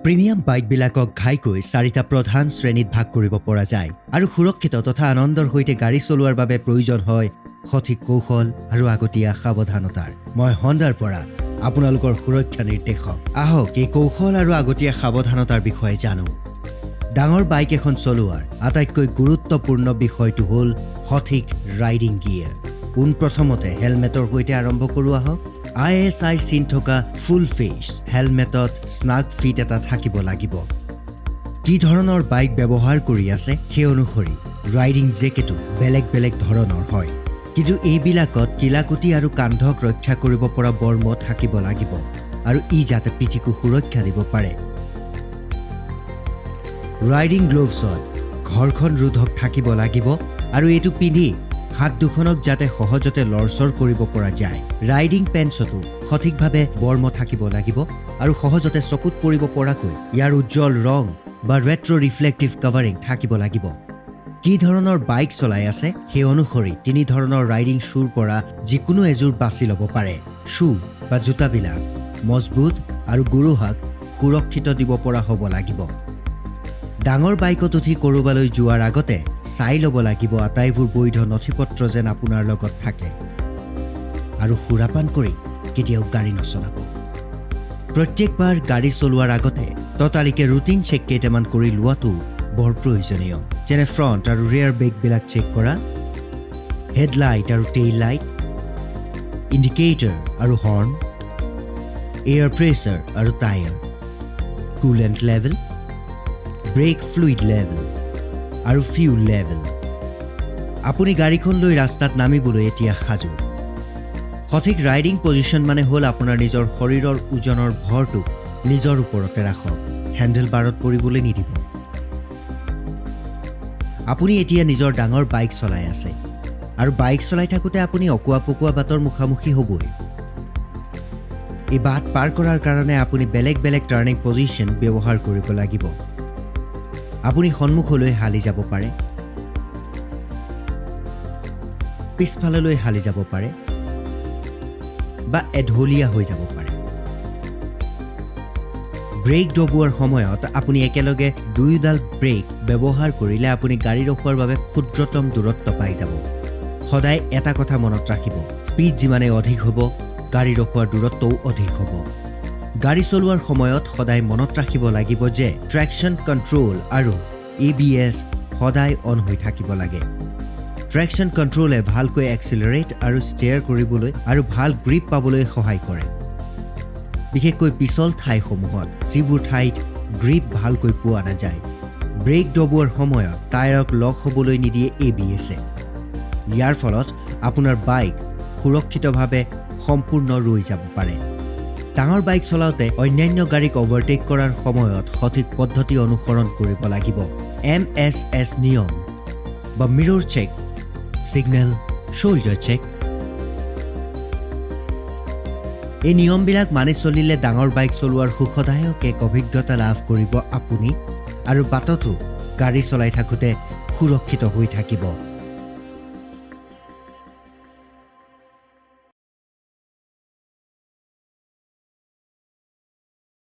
Premium বাইকবিলাকক ঘাইকৈ 4টা প্ৰধান শ্ৰেণীত ভাগ কৰিব পৰা যায় আৰু সুৰক্ষিত তথা আনন্দৰ সৈতে গাড়ী চলোৱাৰ বাবে প্ৰয়োজন হয় সঠিক কৌশল আৰু আগতীয়া সাৱধানতাৰ। মই হণ্ডাৰ পৰা আপোনালোকৰ সুৰক্ষা নিৰ্দেশক। আহক এই কৌশল আৰু আগতীয়া সাৱধানতাৰ বিষয়ে জানো। ডাঙৰ বাইক এখন চলোৱাৰ আটাইতকৈ গুৰুত্বপূৰ্ণ বিষয়টো হ'ল সঠিক ৰাইডিং গিয়াৰ। পোনপ্ৰথমতে হেলমেটৰ সৈতে আৰম্ভ কৰোঁ আহক। ISI চিন থকা ফুল ফেচ হেলমেটত স্নাগ ফিট এটা থাকিব লাগিব। কি ধৰণৰ বাইক ব্যৱহাৰ কৰি আছে সেই অনুসৰি ৰাইডিং জেকেটো বেলেগ বেলেগ ধৰণৰ হয়, কিন্তু এইবিলাকত কিলাকুটি আৰু কান্ধক ৰক্ষা কৰিব পৰা বৰ্ম থাকিব লাগিব আৰু ই যাতে পিঠিকো সুৰক্ষা দিব পাৰে। ৰাইডিং গ্লোভছত ঘৰ্ষণ ৰোধক থাকিব লাগিব আৰু এইটো পিন্ধি হাত দুখনক যাতে সহজতে লৰচৰ কৰিব পৰা যায়। ৰাইডিং পেন্টছতো সঠিকভাৱে বৰ্ম থাকিব লাগিব আৰু সহজতে চকুত পৰিব পৰাকৈ ইয়াৰ উজ্জ্বল ৰং বা ৰেট্ৰ' ৰিফ্লেক্টিভ কাভাৰিং থাকিব লাগিব। কি ধৰণৰ বাইক চলাই আছে সেই অনুসৰি 3 ধৰণৰ ৰাইডিং শ্বুৰ পৰা যিকোনো এযোৰ বাছি ল'ব পাৰে। শ্বু বা জোতাবিলাক মজবুত আৰু গুৰুহাক সুৰক্ষিত দিব পৰা হ'ব লাগিব। ডাঙৰ বাইকত উঠি ক'ৰবালৈ যোৱাৰ আগতে চাই ল'ব লাগিব আটাইবোৰ বৈধ নথিপত্ৰ যেন আপোনাৰ লগত থাকে আৰু সুৰাপান কৰি কেতিয়াও গাড়ী নচলাব। প্ৰত্যেকবাৰ গাড়ী চলোৱাৰ আগতে ততালিকে ৰুটিন চেক কেইটামান কৰি লোৱাটো বৰ প্ৰয়োজনীয়, যেনে ফ্ৰণ্ট আৰু ৰিয়াৰ ব্ৰেকবিলাক চেক কৰা, হেডলাইট আৰু টেইল লাইট, ইণ্ডিকেটৰ আৰু হৰ্ণ, এয়াৰ প্ৰেছাৰ আৰু tyre, coolant level, brake fluid level আৰু ফিউল লেভেল। আপুনি গাড়ীখন লৈ ৰাস্তাত নামিবলৈ এতিয়া সাজু। সঠিক ৰাইডিং পজিশ্যন মানে হ'ল আপোনাৰ নিজৰ শৰীৰৰ ওজনৰ ভৰটো নিজৰ ওপৰতে ৰাখক, হেণ্ডেল বাৰত পৰিবলৈ নিদিব। আপুনি এতিয়া নিজৰ ডাঙৰ বাইক চলাই আছে আৰু বাইক চলাই থাকোঁতে আপুনি অকোৱা পকোৱা বাটৰ মুখামুখি হ'বই। এই বাট পাৰ কৰাৰ কাৰণে আপুনি বেলেগ বেলেগ টাৰ্ণিং পজিশ্যন ব্যৱহাৰ কৰিব লাগিব। আপুনি সন্মুখলৈ হালি যাব পাৰে, পিছফাললৈ হালি যাব পাৰে বা এঢলীয়া হৈ যাব পাৰে। ব্ৰেক দবোৱাৰ সময়ত আপুনি একেলগে 2ডাল ব্ৰেক ব্যৱহাৰ কৰিলে আপুনি গাড়ী ৰখোৱাৰ বাবে ক্ষুদ্ৰতম দূৰত্ব পাই যাব। সদায় এটা কথা মনত ৰাখিব, স্পীড যিমানেই অধিক হ'ব গাড়ী ৰখোৱাৰ দূৰত্বও অধিক হ'ব। গাড়ী চলোৱাৰ সময়ত সদায় মনত ৰাখিব লাগিব যে ট্ৰেকশ্যন কণ্ট্ৰল আৰু ABS সদায় অন হৈ থাকিব লাগে। ট্ৰেকশ্যন কণ্ট্ৰলে ভালকৈ এক্সিলাৰেট আৰু ষ্টেয়াৰ কৰিবলৈ আৰু ভাল গ্ৰিপ পাবলৈ সহায় কৰে, বিশেষকৈ পিছল ঠাইসমূহত যিবোৰ ঠাইত গ্ৰিপ ভালকৈ পোৱা নাযায়। ব্ৰেক দবোৱাৰ সময়ত টায়াৰক লক হ'বলৈ নিদিয়ে ABS-এ। ইয়াৰ ফলত আপোনাৰ বাইক সুৰক্ষিতভাৱে সম্পূৰ্ণ ৰৈ যাব পাৰে। ডাঙৰ বাইক চলাওঁতে অন্যান্য গাড়ীক অভাৰটেক কৰাৰ সময়ত সঠিক পদ্ধতি অনুসৰণ কৰিব লাগিব। MSS নিয়ম বা mirror check, signal, shoulder check, এই নিয়মবিলাক মানি চলিলে ডাঙৰ বাইক চলোৱাৰ সুখদায়ক এক অভিজ্ঞতা লাভ কৰিব আপুনি আৰু বাটতো গাড়ী চলাই থাকোঁতে সুৰক্ষিত হৈ থাকিব।